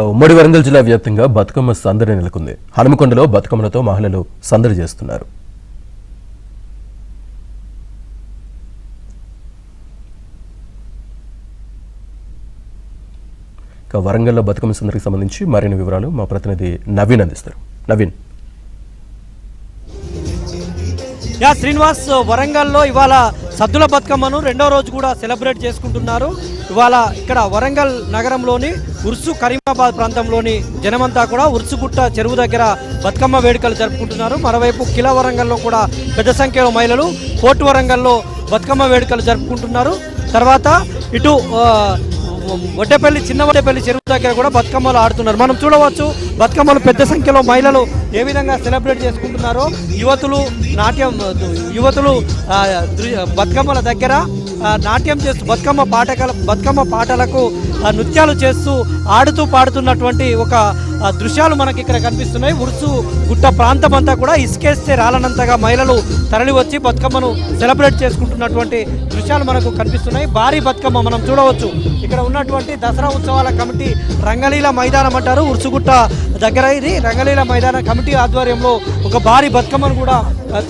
ఉమ్మడి వరంగల్ జిల్లా వ్యాప్తంగా బతుకమ్మ సందడి నెలకొంది. హనుమకొండలో బతుకమ్మలతో మహిళలు సందడి చేస్తున్నారు. వరంగల్లో బతుకమ్మ సందడికి సంబంధించి మరిన్ని వివరాలు మా ప్రతినిధి నవీన్ అందిస్తారు. నవీన్. శ్రీనివాస్, వరంగల్లో ఇవాళ సద్దుల బతుకమ్మను రెండో రోజు కూడా సెలబ్రేట్ చేసుకుంటున్నారు. ఇవాళ ఇక్కడ వరంగల్ నగరంలోని ఉర్సు కరీమాబాద్ ప్రాంతంలోని జనమంతా కూడా ఉర్సుగుట్ట చెరువు దగ్గర బతుకమ్మ వేడుకలు జరుపుకుంటున్నారు. మరోవైపు కిలా వరంగల్లో కూడా పెద్ద సంఖ్యలో మహిళలు కోర్టు వరంగల్లో బతుకమ్మ వేడుకలు జరుపుకుంటున్నారు. తర్వాత ఇటు వడ్డేపల్లి చిన్న వడ్డేపల్లి చెరువు దగ్గర కూడా బతుకమ్మలు ఆడుతున్నారు. మనం చూడవచ్చు బతుకమ్మలు పెద్ద సంఖ్యలో మహిళలు ఏ విధంగా సెలబ్రేట్ చేసుకుంటున్నారో. యువతులు బతుకమ్మల దగ్గర నాట్యం చేస్తూ బతుకమ్మ పాటలకు నృత్యాలు చేస్తూ ఆడుతూ పాడుతున్నటువంటి ఒక దృశ్యాలు మనకి ఇక్కడ కనిపిస్తున్నాయి. ఉర్సు గుట్ట ప్రాంతం అంతా కూడా ఇసుకేస్తే రాలనంతగా మహిళలు తరలి వచ్చి బతుకమ్మను సెలబ్రేట్ చేసుకుంటున్నటువంటి దృశ్యాలు మనకు కనిపిస్తున్నాయి. భారీ బతుకమ్మ మనం చూడవచ్చు. ఇక్కడ ఉన్నటువంటి దసరా ఉత్సవాల కమిటీ రంగలీల మైదానం అంటారు. ఉర్సుగుట్ట దగ్గర ఇది రంగలీల మైదాన కమిటీ ఆధ్వర్యంలో ఒక భారీ బతుకమ్మను కూడా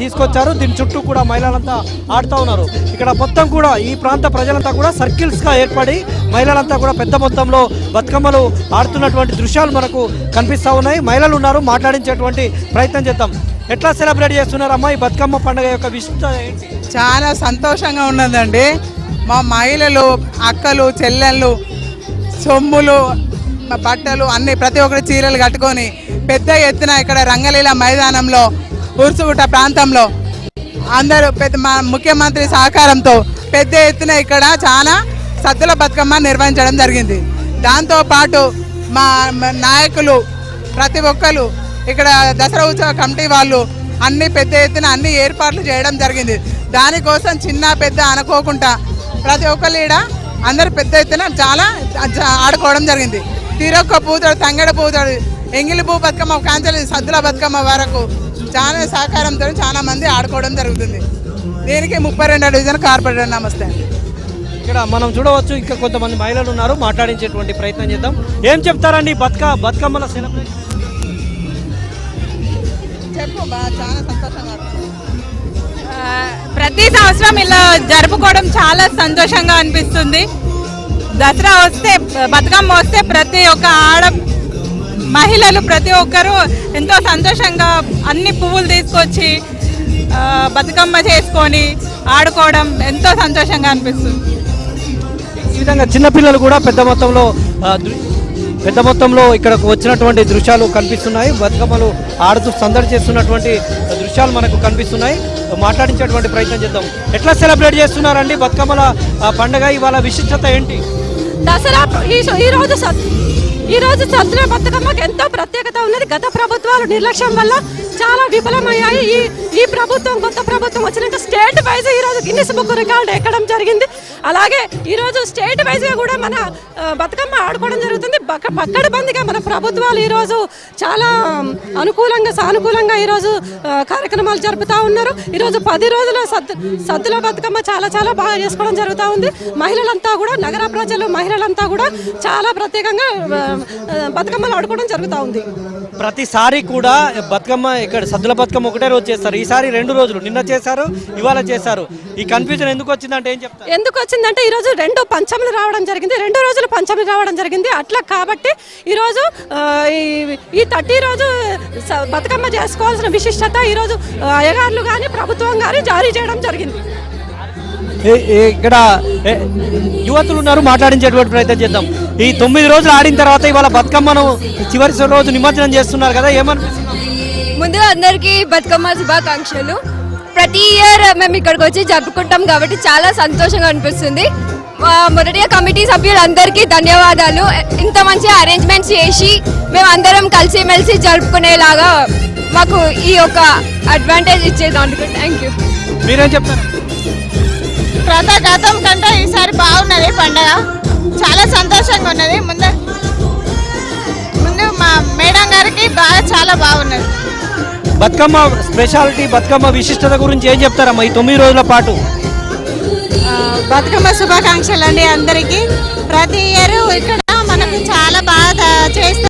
తీసుకొచ్చారు. దీని చుట్టూ కూడా మహిళలంతా ఆడుతూ ఉన్నారు. ఇక్కడ మొత్తం కూడా ఈ ప్రాంత ప్రజలంతా కూడా సర్కిల్స్గా ఏర్పడి మహిళలంతా కూడా పెద్ద మొత్తంలో బతుకమ్మలు ఆడుతున్నటువంటి దృశ్యాలు మనకు కనిపిస్తూ ఉన్నాయి. మహిళలు ఉన్నారు, మాట్లాడించేటువంటి ప్రయత్నం చేద్దాం. ఎట్లా సెలబ్రేట్ చేస్తున్నారమ్మా ఈ బతుకమ్మ పండుగ యొక్క విశిష్టత ఏంటి? చాలా సంతోషంగా ఉన్నదండి. మా మహిళలు, అక్కలు, చెల్లెళ్ళు, సొమ్ములు, బట్టలు అన్ని ప్రతి ఒక్కరి చీరలు కట్టుకొని పెద్ద ఎత్తున ఇక్కడ రంగలీల మైదానంలో ఉర్సుగుట్ట ప్రాంతంలో అందరూ మా ముఖ్యమంత్రి సహకారంతో పెద్ద ఎత్తున ఇక్కడ చాలా సద్దుల బతుకమ్మ నిర్వహించడం జరిగింది. దాంతోపాటు మా నాయకులు ప్రతి ఒక్కరు ఇక్కడ దసరా ఉత్సవ కమిటీ వాళ్ళు అన్ని పెద్ద ఎత్తున అన్ని ఏర్పాట్లు చేయడం జరిగింది. దానికోసం చిన్న పెద్ద అనుకోకుండా ప్రతి ఒక్కరు ఇక్కడ అందరు పెద్ద ఎత్తున చాలా ఆడుకోవడం జరిగింది. తీరొక్క పూతడు, తంగడ పూతడు, ఎంగిలి పూ బతుకమ్మ కాంచలి సద్దుల బతుకమ్మ వరకు చాలా సహకారంతో చాలా మంది ఆడుకోవడం జరుగుతుంది. దీనికి 32వ డివిజన్ కార్పొరేటర్ నమస్తే. ఇక్కడ మనం చూడవచ్చు ఇంకా కొంతమంది మహిళలు ఉన్నారు, మాట్లాడించేటువంటి ప్రయత్నం చేద్దాం. ఏం చెప్తారండి బతుకమ్మల సెలబ్రేషన్? చెప్పు. చాలా సంతోషంగా ప్రతి సంవత్సరం ఇలా జరుపుకోవడం చాలా సంతోషంగా అనిపిస్తుంది. దసరా వస్తే, బతుకమ్మ వస్తే ప్రతి ఒక్క మహిళలు ప్రతి ఒక్కరూ ఎంతో సంతోషంగా అన్ని పువ్వులు తీసుకొచ్చి బతుకమ్మ చేసుకొని ఆడుకోవడం ఎంతో సంతోషంగా అనిపిస్తుంది. ఈ విధంగా చిన్నపిల్లలు కూడా పెద్ద మొత్తంలో ఇక్కడకు వచ్చినటువంటి దృశ్యాలు కనిపిస్తున్నాయి. బతుకమ్మలు ఆడుతూ సందడి చేస్తున్నటువంటి దృశ్యాలు మనకు కనిపిస్తున్నాయి. మాట్లాడించేటువంటి ప్రయత్నం చేద్దాం. ఎట్లా సెలబ్రేట్ చేస్తున్నారండి బతుకమ్మల పండుగ? ఇవాళ విశిష్టత ఏంటి? దసరా ఈ రోజు సద్దుల బతుకమ్మకి ఎంతో ప్రత్యేకత ఉన్నది. గత ప్రభుత్వాలు నిర్లక్ష్యం వల్ల చాలా విఫలమయ్యాయి. ఈ ప్రభుత్వం, కొత్త ప్రభుత్వం వచ్చినాక స్టేట్ వైజ్ ఈరోజు గిన్నిస్ బుక్ రికార్డు ఎక్కడం జరిగింది. అలాగే ఈరోజు స్టేట్ వైజ్గా కూడా మన బతుకమ్మ ఆడుకోవడం జరుగుతుంది. పక్కడబందిగా మన ప్రభుత్వాలు ఈరోజు చాలా సానుకూలంగా ఈరోజు కార్యక్రమాలు జరుపుతూ ఉన్నారు. ఈరోజు 10 రోజుల సద్దుల బతుకమ్మ చాలా చాలా బాగా చేసుకోవడం జరుగుతూ ఉంది. మహిళలంతా కూడా, నగర ప్రజలు మహిళలంతా కూడా చాలా ప్రత్యేకంగా బతుకమ్మలు ఆడుకోవడం జరుగుతూ ఉంది. ప్రతిసారి కూడా బతుకమ్మ ఇక్కడ సద్దుల బతుకమ్మ ఒకటే రోజు చేస్తారు. ఈసారి 2 రోజులు, నిన్న చేశారు, ఇవాళ చేశారు. ఈ కన్ఫ్యూజన్ ఎందుకు వచ్చిందంటే ఏం చెప్తారు? ఎందుకు వచ్చిందంటే ఈరోజు 2 పంచములు రావడం జరిగింది, 2 రోజులు పంచములు రావడం జరిగింది. అట్లా కాబట్టి ఈరోజు ఈ 30 రోజు బతుకమ్మ చేసుకోవాల్సిన విశిష్టత ఈరోజు అయ్యగారులు కానీ ప్రభుత్వం కానీ జారీ చేయడం జరిగింది. ఇక్కడ యువతులు ఉన్నారు, మాట్లాడించేటువంటి ప్రయత్నం చేద్దాం. ఈ 9 రోజులు ఆడిన తర్వాత ఇవాళ బతుకమ్మను చివరి రోజు నిమజ్జనం చేస్తున్నారు కదా, ఏమనిపిస్తుంది? ముందుగా అందరికీ బతుకమ్మ శుభాకాంక్షలు. ప్రతి ఇయర్ మేము ఇక్కడికి వచ్చి జరుపుకుంటాం కాబట్టి చాలా సంతోషంగా అనిపిస్తుంది. మొదటిగా కమిటీ సభ్యులందరికీ ధన్యవాదాలు. ఇంత మంచి అరేంజ్మెంట్స్ చేసి మేము అందరం కలిసిమెలిసి జరుపుకునేలాగా మాకు ఈ యొక్క అడ్వాంటేజ్ ఇచ్చేదానికి థ్యాంక్ యూ. మీరేం చెప్తారు? గతం కంటే ఈసారి బాగున్నది పండుగ, చాలా సంతోషంగా ఉన్నది. ముందు మా మేడం గారికి చాలా బాగున్నది. బతుకమ్మ స్పెషాలిటీ, బతుకమ్మ విశిష్టత గురించి ఏం చెప్తారమ్మా ఈ 9 రోజుల పాటు? బతుకమ్మ శుభాకాంక్షలు అండి అందరికీ. ప్రతి ఇయర్ ఇక్కడ మనకు చాలా బాగా చేస్తే